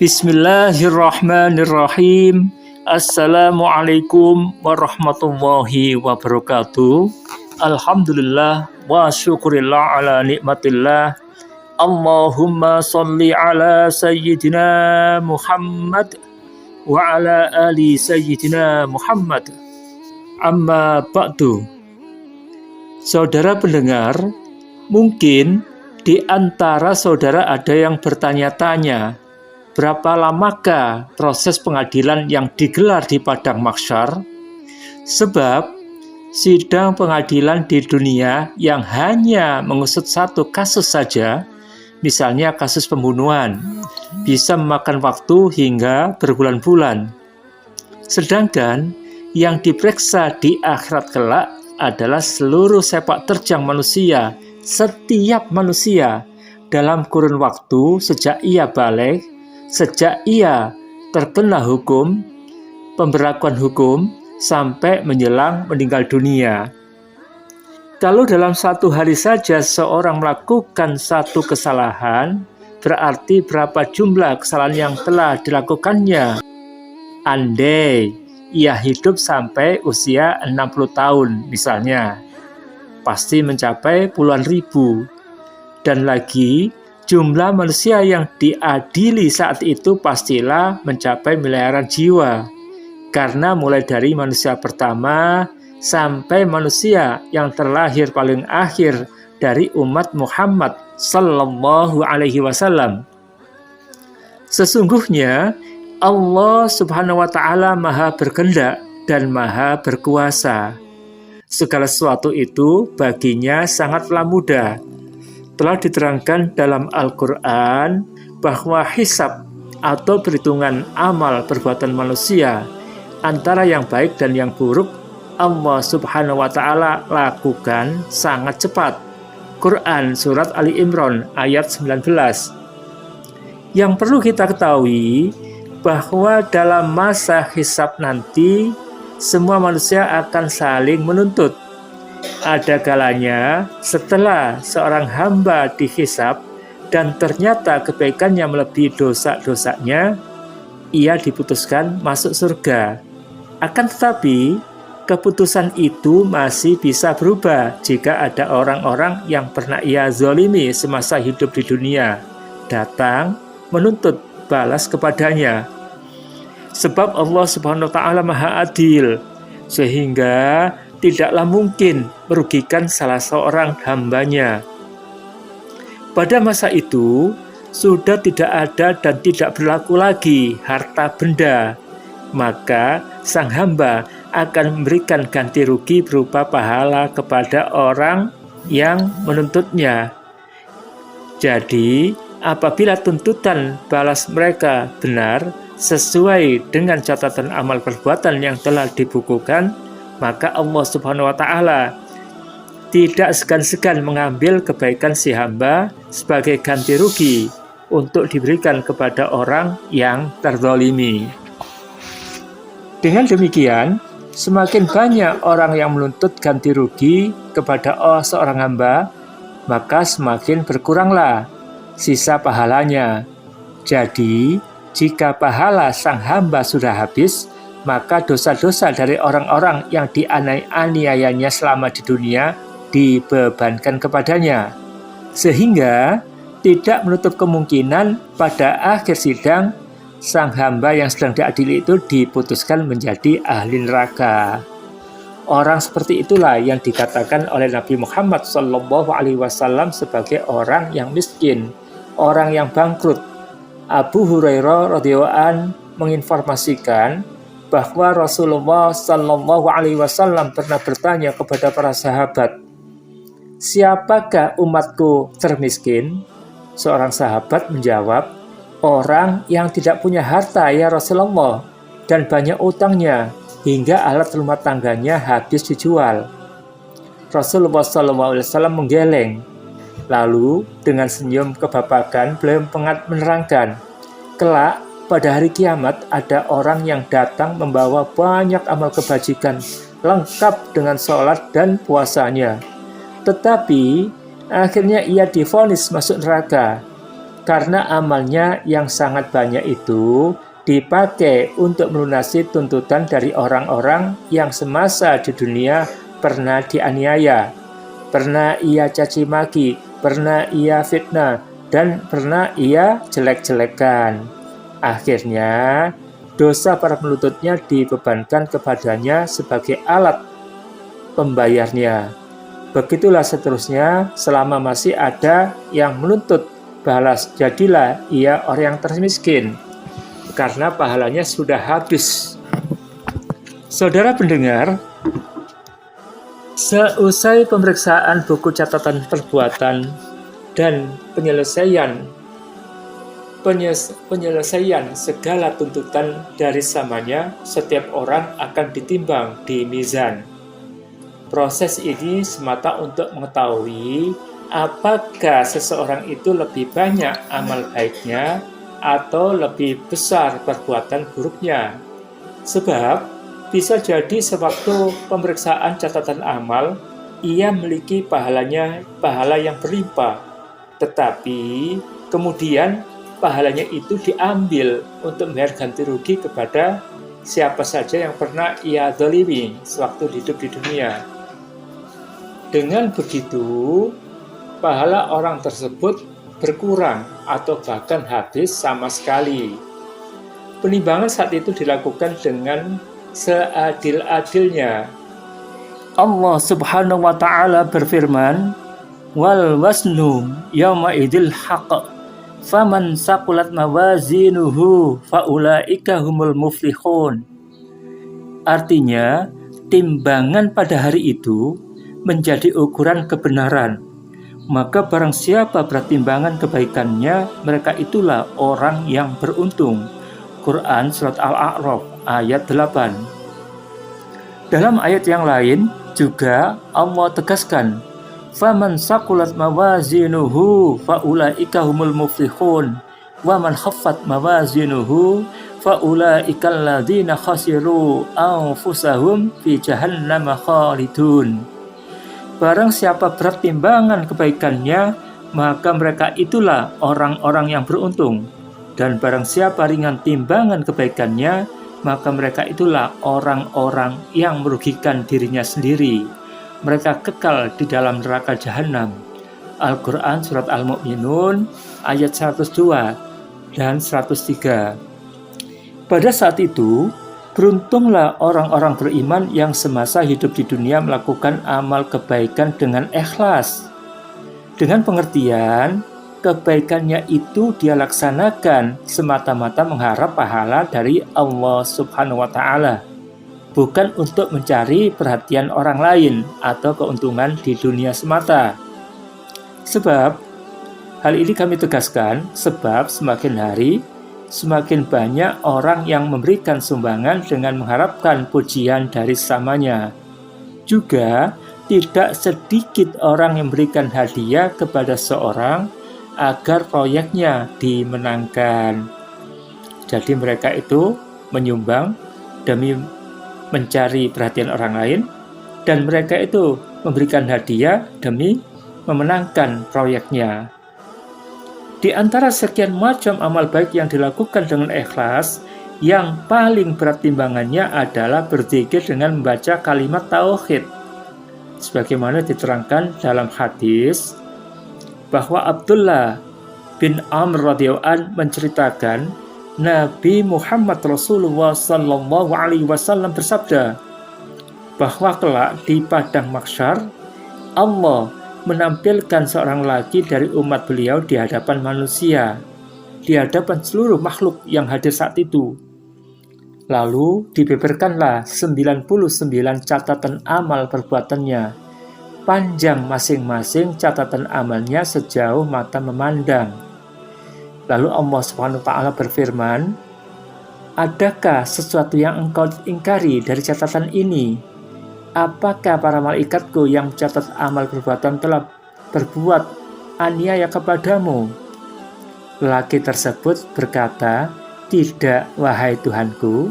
Bismillahirrahmanirrahim. Assalamualaikum warahmatullahi wabarakatuh. Alhamdulillah wa syukurillah ala nikmatillah. Allahumma salli ala sayyidina Muhammad wa ala ali sayyidina Muhammad. Amma ba'du. Saudara pendengar, mungkin di antara saudara ada yang bertanya-tanya, berapa lamakah proses pengadilan yang digelar di padang mahsyar? Sebab sidang pengadilan di dunia yang hanya mengusut satu kasus saja, misalnya kasus pembunuhan, bisa memakan waktu hingga berbulan-bulan. Sedangkan yang diperiksa di akhirat kelak adalah seluruh sepak terjang manusia, setiap manusia dalam kurun waktu sejak ia balik, sejak ia terkena hukum, pemberlakuan hukum, sampai menjelang meninggal dunia. Kalau dalam satu hari saja seorang melakukan satu kesalahan, berarti berapa jumlah kesalahan yang telah dilakukannya? Andai ia hidup sampai usia 60 tahun misalnya, pasti mencapai puluhan ribu. Dan lagi, jumlah manusia yang diadili saat itu pastilah mencapai miliaran jiwa. Karena mulai dari manusia pertama sampai manusia yang terlahir paling akhir dari umat Muhammad sallallahu alaihi wasallam. Sesungguhnya Allah subhanahu wa ta'ala maha berkehendak dan maha berkuasa. Segala sesuatu itu baginya sangatlah mudah. Telah diterangkan dalam Al-Quran bahwa hisab atau perhitungan amal perbuatan manusia antara yang baik dan yang buruk Allah subhanahu wa ta'ala lakukan sangat cepat. Quran Surat Ali Imran ayat 19. Yang perlu kita ketahui bahwa dalam masa hisab nanti semua manusia akan saling menuntut. Ada kalanya setelah seorang hamba dihisab dan ternyata kebaikannya melebihi dosa-dosanya, ia diputuskan masuk surga. Akan tetapi, keputusan itu masih bisa berubah jika ada orang-orang yang pernah ia zalimi semasa hidup di dunia datang menuntut balas kepadanya. Sebab Allah subhanahu wa ta'ala maha adil, sehingga tidaklah mungkin merugikan salah seorang hambanya. Pada masa itu, sudah tidak ada dan tidak berlaku lagi harta benda. Maka sang hamba akan memberikan ganti rugi berupa pahala kepada orang yang menuntutnya. Jadi, apabila tuntutan balas mereka benar, sesuai dengan catatan amal perbuatan yang telah dibukukan, maka Allah subhanahu wa ta'ala tidak segan-segan mengambil kebaikan si hamba sebagai ganti rugi untuk diberikan kepada orang yang terzalimi. Dengan demikian, semakin banyak orang yang menuntut ganti rugi kepada seorang hamba, maka semakin berkuranglah sisa pahalanya. Jadi, jika pahala sang hamba sudah habis, maka dosa-dosa dari orang-orang yang dianiayanya selama di dunia dibebankan kepadanya. Sehingga tidak menutup kemungkinan pada akhir sidang, sang hamba yang sedang diadili itu diputuskan menjadi ahli neraka. Orang seperti itulah yang dikatakan oleh Nabi Muhammad SAW sebagai orang yang miskin, orang yang bangkrut. Abu Hurairah radhiyallahu anhu menginformasikan bahwa Rasulullah SAW pernah bertanya kepada para sahabat, "Siapakah umatku termiskin?" Seorang sahabat menjawab, "Orang yang tidak punya harta ya Rasulullah, dan banyak utangnya hingga alat rumah tangganya habis dijual." Rasulullah SAW menggeleng. Lalu dengan senyum kebapakan beliau menerangkan, kelak pada hari kiamat ada orang yang datang membawa banyak amal kebajikan lengkap dengan sholat dan puasanya. Tetapi akhirnya ia divonis masuk neraka. karena amalnya yang sangat banyak itu dipakai untuk melunasi tuntutan dari orang-orang yang semasa di dunia pernah dianiaya, pernah ia caci maki, pernah ia fitnah, dan pernah ia jelek-jelekan. Akhirnya, dosa para penuntutnya dibebankan kepadanya sebagai alat pembayarnya. Begitulah seterusnya selama masih ada yang menuntut balas, jadilah ia orang yang termiskin karena pahalanya sudah habis. Saudara pendengar, seusai pemeriksaan buku catatan perbuatan dan penyelesaian segala tuntutan dari samanya, setiap orang akan ditimbang di mizan. Proses ini semata untuk mengetahui apakah seseorang itu lebih banyak amal baiknya atau lebih besar perbuatan buruknya. Sebab bisa jadi sewaktu pemeriksaan catatan amal, ia memiliki pahala yang berlimpah, tetapi kemudian pahalanya itu diambil untuk membayar ganti rugi kepada siapa saja yang pernah ia zalimi sewaktu hidup di dunia. Dengan begitu, pahala orang tersebut berkurang atau bahkan habis sama sekali. Penimbangan saat itu dilakukan dengan seadil-adilnya. Allah Subhanahu wa taala berfirman, "Wal wasnu yauma idzil haqq, faman saqulat mawazinuhu faulaika humul muflihun." Artinya, timbangan pada hari itu menjadi ukuran kebenaran. Maka barang siapa bertimbangan kebaikannya, mereka itulah orang yang beruntung. Quran Surat Al-A'raf ayat 8. Dalam ayat yang lain juga Allah tegaskan, "Faman saqulat mawazinuhu faulaika humul muflihun, wa man khaffat mawazinuhu faulaika alladzina khasiru anfusahum fi jahannam khalidun." Barang siapa berat timbangan kebaikannya, maka mereka itulah orang-orang yang beruntung. Dan barang siapa ringan timbangan kebaikannya, maka mereka itulah orang-orang yang merugikan dirinya sendiri. Mereka kekal di dalam neraka jahanam. Al-Quran Surat Al-Mu'minun ayat 102 dan 103. Pada saat itu, beruntunglah orang-orang beriman yang semasa hidup di dunia melakukan amal kebaikan dengan ikhlas. Dengan pengertian, kebaikannya itu dia laksanakan semata-mata mengharap pahala dari Allah Subhanahu wa taala, bukan untuk mencari perhatian orang lain atau keuntungan di dunia semata. Sebab, hal ini kami tegaskan, sebab semakin hari semakin banyak orang yang memberikan sumbangan dengan mengharapkan pujian dari samanya. Juga tidak sedikit orang yang memberikan hadiah kepada seorang agar proyeknya dimenangkan. Jadi mereka itu menyumbang demi mencari perhatian orang lain, dan mereka itu memberikan hadiah demi memenangkan proyeknya. Di antara sekian macam amal baik yang dilakukan dengan ikhlas, yang paling berat timbangannya adalah berzikir dengan membaca kalimat tauhid. Sebagaimana diterangkan dalam hadis, bahwa Abdullah bin Amr radhiyallahu anhu menceritakan, Nabi Muhammad Rasulullah sallallahu alaihi wasallam bersabda, bahwa kelak di padang mahsyar, Allah menampilkan seorang lagi dari umat beliau di hadapan manusia, di hadapan seluruh makhluk yang hadir saat itu. Lalu dibeberkanlah 99 catatan amal perbuatannya. Panjang masing-masing catatan amalnya sejauh mata memandang. Lalu Allah Subhanahu wa taala berfirman, "Adakah sesuatu yang engkau ingkari dari catatan ini? Apakah para malaikatku yang mencatat amal perbuatan telah berbuat aniaya kepadamu?" Lelaki tersebut berkata, "Tidak, wahai Tuhanku."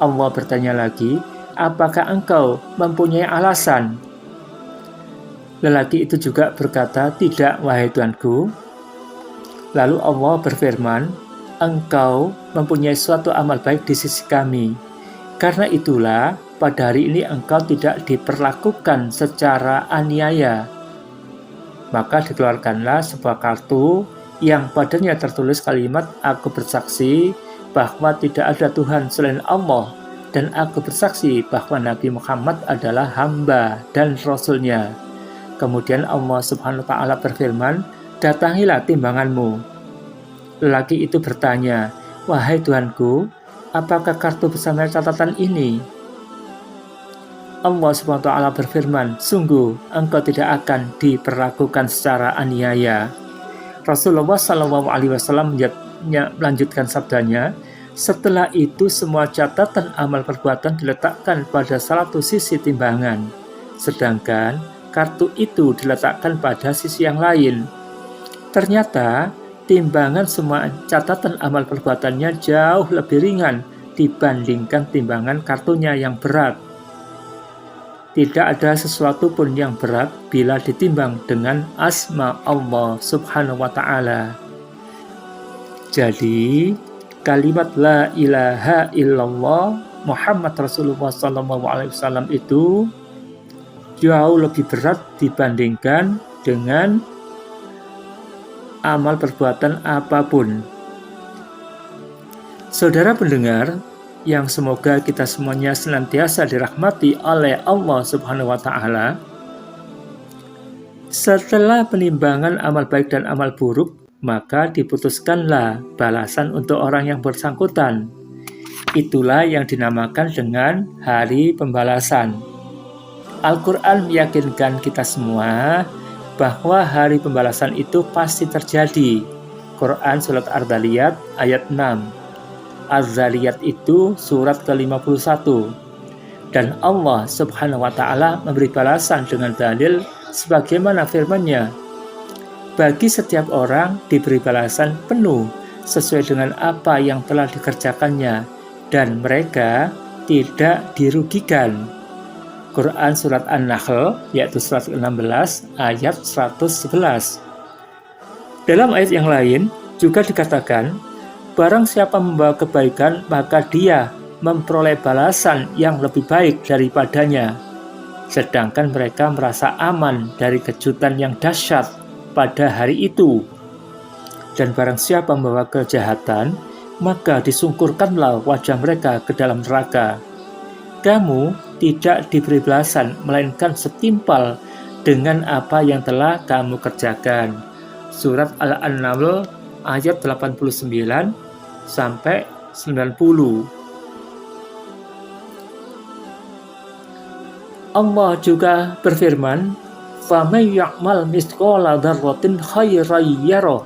Allah bertanya lagi, "Apakah engkau mempunyai alasan?" Lelaki itu juga berkata, "Tidak, wahai Tuhanku." Lalu Allah berfirman, engkau mempunyai suatu amal baik di sisi kami. Karena itulah pada hari ini engkau tidak diperlakukan secara aniaya. Maka dikeluarkanlah sebuah kartu yang padanya tertulis kalimat aku bersaksi bahwa tidak ada Tuhan selain Allah dan aku bersaksi bahwa Nabi Muhammad adalah hamba dan Rasul-Nya. Kemudian Allah Subhanahu wa Ta'ala berfirman, datangilah timbanganmu. Lelaki itu bertanya, wahai Tuhanku, apakah kartu bersama catatan ini? Allah Subhanahu wa Ta'ala berfirman, sungguh engkau tidak akan diperlakukan secara aniaya. Rasulullah SAW melanjutkan sabdanya, setelah itu semua catatan amal perbuatan diletakkan pada satu sisi timbangan, sedangkan kartu itu diletakkan pada sisi yang lain. Ternyata timbangan semua catatan amal perbuatannya jauh lebih ringan dibandingkan timbangan kartunya yang berat. Tidak ada sesuatu pun yang berat bila ditimbang dengan asma Allah Subhanahu wa Ta'ala. Jadi, kalimat la ilaha illallah Muhammad Rasulullah SAW itu jauh lebih berat dibandingkan dengan amal perbuatan apapun. Saudara pendengar, yang semoga kita semuanya senantiasa dirahmati oleh Allah Subhanahu wa Ta'ala. Setelah penimbangan amal baik dan amal buruk, maka diputuskanlah balasan untuk orang yang bersangkutan. Itulah yang dinamakan dengan hari pembalasan. Al-Quran meyakinkan kita semua bahwa hari pembalasan itu pasti terjadi. Quran Surat Ar-Dzariyat ayat 6. Az-Zariyat itu surat ke-51. Dan Allah Subhanahu wa Ta'ala memberi balasan dengan dalil sebagaimana firman-Nya. Bagi setiap orang diberi balasan penuh sesuai dengan apa yang telah dikerjakannya dan mereka tidak dirugikan. Quran Surat An-Nahl yaitu surat ke-16 ayat 111. Dalam ayat yang lain juga dikatakan, barang siapa membawa kebaikan, maka dia memperoleh balasan yang lebih baik daripadanya. Sedangkan mereka merasa aman dari kejutan yang dahsyat pada hari itu. Dan barang siapa membawa kejahatan, maka disungkurkanlah wajah mereka ke dalam neraka. Kamu tidak diberi balasan, melainkan setimpal dengan apa yang telah kamu kerjakan. Surat Al-An'am ayat 89 sampai 90. Allah juga berfirman, "Faman ya'mal mithqala dzarratin khairan yarah,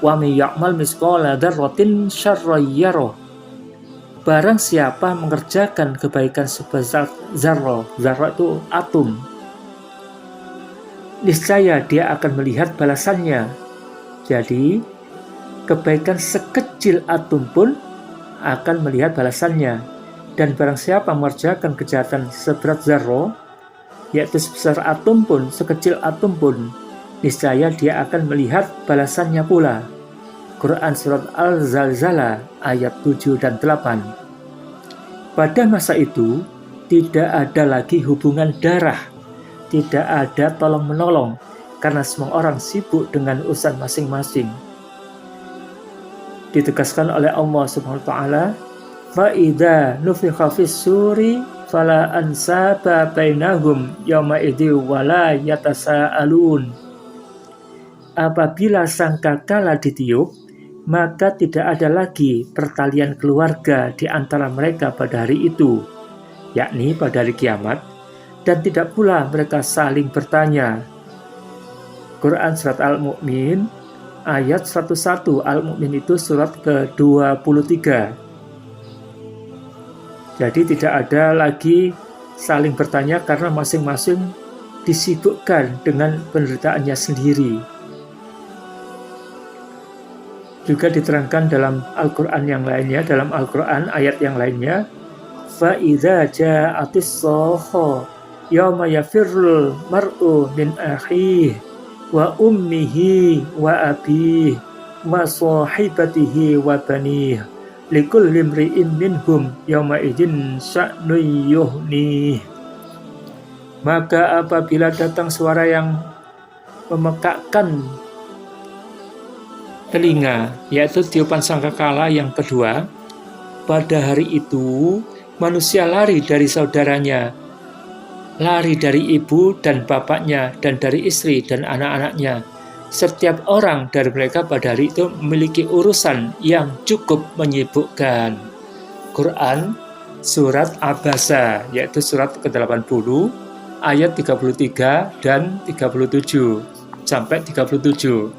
wa may ya'mal mithqala dzarratin syarran yarah." Barang siapa mengerjakan kebaikan sebesar zarrah, zarrah itu atom, niscaya dia akan melihat balasannya. Jadi, kebaikan sekecil atom pun akan melihat balasannya. Dan barang siapa mengerjakan kejahatan seberat zarrah, yaitu sebesar atom pun, sekecil atom pun, niscaya dia akan melihat balasannya pula. Quran Surat Al-Zalzalah ayat 7 dan 8. Pada masa itu, tidak ada lagi hubungan darah, tidak ada tolong-menolong, karena semua orang sibuk dengan urusan masing-masing. Ditegaskan oleh Allah Subhanahu wa Ta'ala, "Fa'idza nufikha fis-suri fala ansaba bainahum yauma idzi wala yatasaalun." Apabila sangkakala ditiup, maka tidak ada lagi pertalian keluarga di antara mereka pada hari itu, yakni pada hari kiamat, dan tidak pula mereka saling bertanya. Quran Surat Al-Mu'min ayat 101. Al-Mu'min itu surat ke-23. Jadi tidak ada lagi saling bertanya karena masing-masing disibukkan dengan penderitaannya sendiri. Juga diterangkan dalam Al-Quran yang lainnya, dalam Al-Quran ayat yang lainnya, فَإِذَا جَاءَتِ الصَّاخَّةُ يَوْمَ يَفِرُّ الْمَرْءُ مِنْ أَخِيهِ وَأُمِّهِ وَأَبِيهِ wa sahibatihi wa banih likulli imri'in minhum yawma idzin sya'nun yuhnih. Maka apabila datang suara yang memekakkan telinga, yaitu tiupan sangkakala yang kedua, pada hari itu manusia lari dari saudaranya, lari dari ibu dan bapaknya, dan dari istri dan anak-anaknya. Setiap orang dari mereka pada hari itu memiliki urusan yang cukup menyibukkan. Quran Surat Abasa, yaitu surat ke-80, ayat 33 dan 37 sampai 37.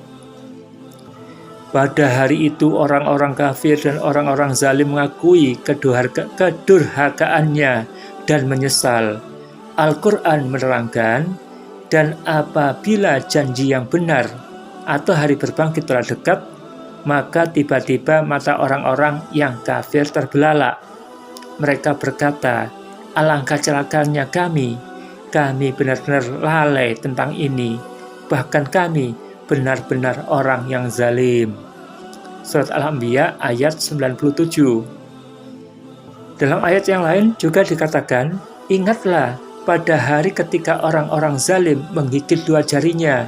Pada hari itu orang-orang kafir dan orang-orang zalim mengakui kedurhakaannya dan menyesal. Al-Quran menerangkan, dan apabila janji yang benar atau hari berbangkit telah dekat, maka tiba-tiba mata orang-orang yang kafir terbelalak. Mereka berkata, alangkah celakanya kami benar-benar lalai tentang ini, bahkan kami benar-benar orang yang zalim. Surat Al-Anbiya ayat 97. Dalam ayat yang lain juga dikatakan, ingatlah pada hari ketika orang-orang zalim menggigit dua jarinya.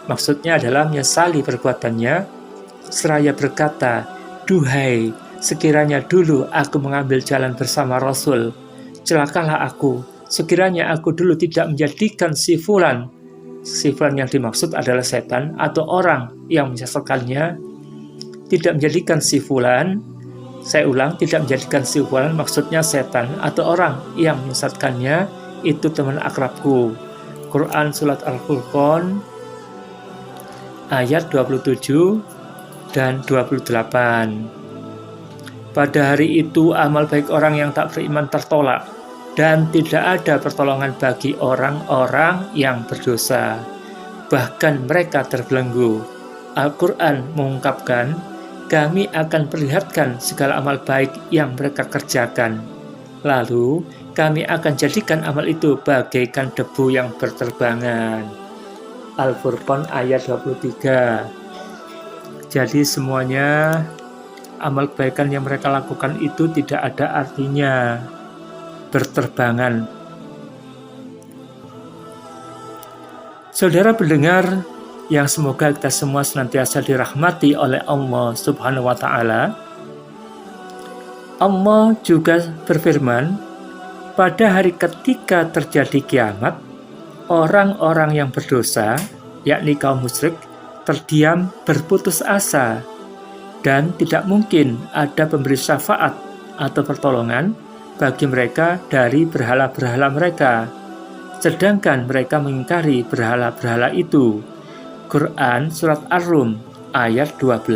Maksudnya adalah menyesali perbuatannya, seraya berkata, duhai, sekiranya dulu aku mengambil jalan bersama Rasul, celakalah aku, sekiranya aku dulu tidak menjadikan si fulan yang dimaksud adalah setan atau orang yang menyesatkannya, tidak menjadikan si fulan, saya ulang, tidak menjadikan si fulan maksudnya setan atau orang yang menyesatkannya, itu teman akrabku. Quran Surat Al-Furqan ayat 27 dan 28. Pada hari itu amal baik orang yang tak beriman tertolak, dan tidak ada pertolongan bagi orang-orang yang berdosa. Bahkan mereka terbelenggu. Al-Quran mengungkapkan, kami akan perlihatkan segala amal baik yang mereka kerjakan. Lalu kami akan jadikan amal itu bagaikan debu yang berterbangan. Al-Furqan ayat 23. Jadi semuanya amal kebaikan yang mereka lakukan itu tidak ada artinya berterbangan. Saudara pendengar yang semoga kita semua senantiasa dirahmati oleh Allah Subhanahu wa Ta'ala, Allah juga berfirman, pada hari ketika terjadi kiamat, orang-orang yang berdosa, yakni kaum musyrik, terdiam berputus asa, dan tidak mungkin ada pemberi syafaat atau pertolongan bagi mereka dari berhala-berhala mereka, sedangkan mereka mengingkari berhala-berhala itu. Quran Surat Ar-Rum ayat 12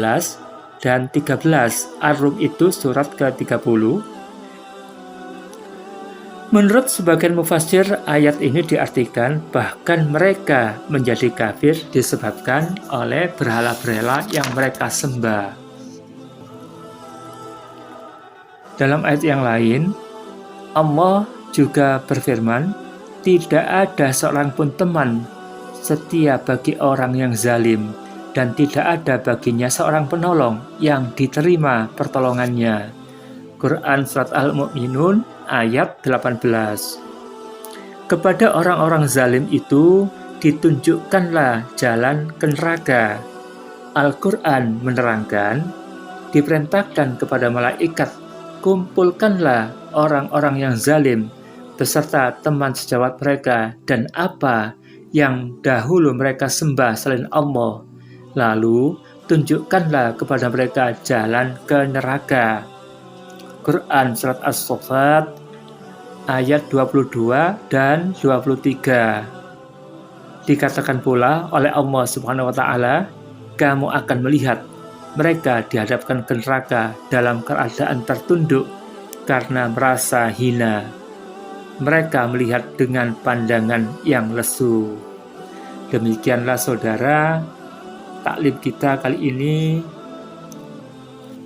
dan 13. Ar-Rum itu surat ke-30. Menurut sebagian mufassir, ayat ini diartikan bahkan mereka menjadi kafir disebabkan oleh berhala-berhala yang mereka sembah. Dalam ayat yang lain, Allah juga berfirman, tidak ada seorang pun teman setia bagi orang yang zalim, dan tidak ada baginya seorang penolong yang diterima pertolongannya. Quran Surat Al-Mu'minun ayat 18. Kepada orang-orang zalim itu ditunjukkanlah jalan ke neraka. Al-Quran menerangkan, diperintahkan kepada malaikat, kumpulkanlah orang-orang yang zalim beserta teman sejawat mereka dan apa yang dahulu mereka sembah selain Allah. Lalu tunjukkanlah kepada mereka jalan ke neraka. Quran Surat As-Saffat ayat 22 dan 23. Dikatakan pula oleh Allah Subhanahu wa Ta'ala, kamu akan melihat mereka dihadapkan ke neraka dalam keadaan tertunduk karena merasa hina. Mereka melihat dengan pandangan yang lesu. Demikianlah saudara, taklim kita kali ini.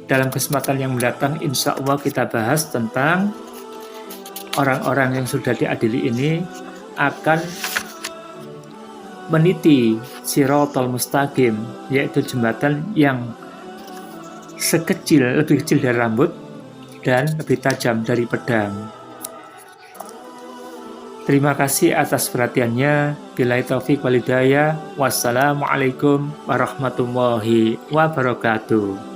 Dalam kesempatan yang mendatang, insya Allah kita bahas tentang orang-orang yang sudah diadili ini akan meniti Shiratal Mustaqim, yaitu jembatan yang lebih kecil dari rambut dan lebih tajam dari pedang. Terima kasih atas perhatiannya. Billahi taufiq wal hidayah. Wassalamualaikum warahmatullahi wabarakatuh.